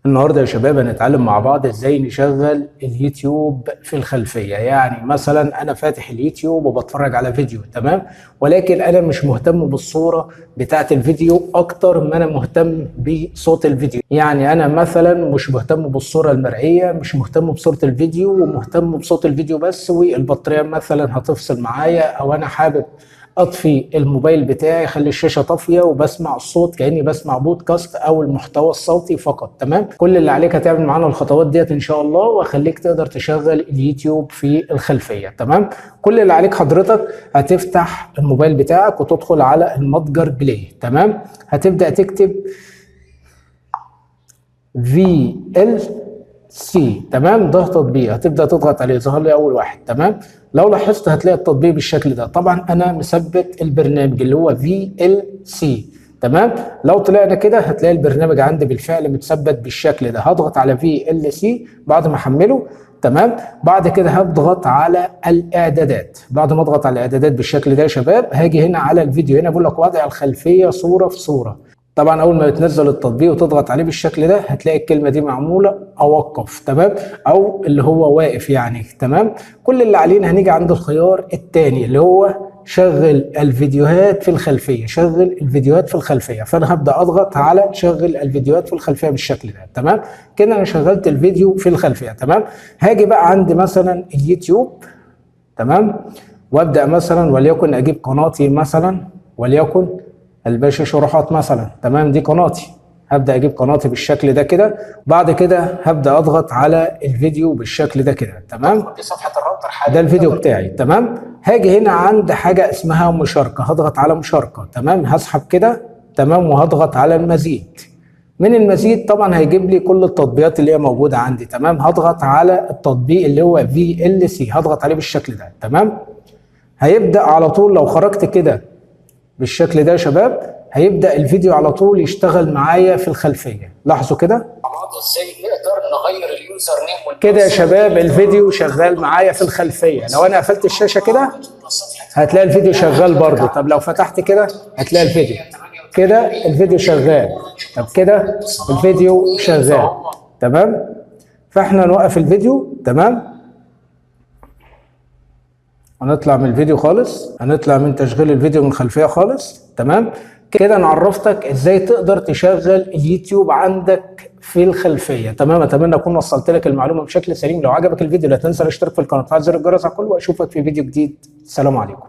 النهارده يا شباب هنتعلم مع بعض ازاي نشغل اليوتيوب في الخلفية. يعني مثلا انا فاتح اليوتيوب وبتفرج على فيديو، تمام، ولكن انا مش مهتم بالصورة بتاعت الفيديو اكتر ما انا مهتم بصوت الفيديو. يعني انا مثلا مش مهتم بالصورة المرئية، مش مهتم بصورة الفيديو ومهتم بصوت الفيديو بس، والبطارية مثلا هتفصل معايا، او انا حابب اطفي الموبايل بتاعي، اخلي الشاشه طافيه وبسمع الصوت كاني بسمع بودكاست او المحتوى الصوتي فقط. تمام، كل اللي عليك هتعمل معانا الخطوات ديت ان شاء الله، واخليك تقدر تشغل اليوتيوب في الخلفيه. تمام، كل اللي عليك حضرتك هتفتح الموبايل بتاعك وتدخل على المتجر بلاي. تمام، هتبدا تكتب VLC. تمام، ده تطبيق هتبدا تضغط عليه، ظهر لي اول واحد. تمام، لو لاحظت هتلاقي التطبيق بالشكل ده. طبعا انا مثبت البرنامج اللي هو VLC. تمام، لو طلعنا كده هتلاقي البرنامج عندي بالفعل متثبت بالشكل ده. هضغط على VLC بعد ما احمله. تمام، بعد كده هضغط على الاعدادات. بعد ما اضغط على الاعدادات بالشكل ده يا شباب، هاجي هنا على الفيديو. هنا بقول لك وضع الخلفيه صوره في صوره. طبعا اول ما بتنزل التطبيق وتضغط عليه بالشكل ده هتلاقي الكلمه دي معموله اوقف. تمام، او اللي هو واقف يعني. تمام، كل اللي علينا هنيجي عند الخيار الثاني اللي هو شغل الفيديوهات في الخلفيه. شغل الفيديوهات في الخلفيه، فانا هبدا اضغط على شغل الفيديوهات في الخلفيه بالشكل ده. تمام، كده انا شغلت الفيديو في الخلفيه. تمام، هاجي بقى عندي مثلا اليوتيوب. تمام، وابدا مثلا وليكن اجيب قناتي مثلا، وليكن الباشا شروحات مثلا. تمام، دي قناتي. هبدا اجيب قناتي بالشكل ده كده. بعد كده هبدا اضغط على الفيديو بالشكل ده كده. تمام، دي صفحة الراوتر ده الفيديو بتاعي. تمام، هاجي هنا عند حاجه اسمها مشاركه، هضغط على مشاركه. تمام، هسحب كده. تمام، وهضغط على المزيد. من المزيد طبعا هيجيب لي كل التطبيقات اللي هي موجوده عندي. تمام، هضغط على التطبيق اللي هو VLC، هضغط عليه بالشكل ده. تمام، هيبدا على طول لو خرجت كده بالشكل ده يا شباب، هيبدأ الفيديو على طول يشتغل معايا في الخلفية. لاحظوا كده ازاي نقدر نغير اليوزر نيم كده يا شباب، الفيديو شغال معايا في الخلفية. لو انا قفلت الشاشة كده هتلاقي الفيديو شغال برضه. طب لو فتحت كده هتلاقي الفيديو كده، الفيديو شغال. طب كده الفيديو شغال. تمام، فاحنا نوقف الفيديو. تمام، هنطلع من الفيديو خالص، هنطلع من تشغيل الفيديو من الخلفية خالص. تمام، كده انا عرفتك ازاي تقدر تشغل اليوتيوب عندك في الخلفية. تمام، اتمنى اكون وصلت لك المعلومة بشكل سليم. لو عجبك الفيديو لا تنسى الاشتراك في القناة وتفعل زر الجرس على الكل، واشوفك في فيديو جديد. سلام عليكم.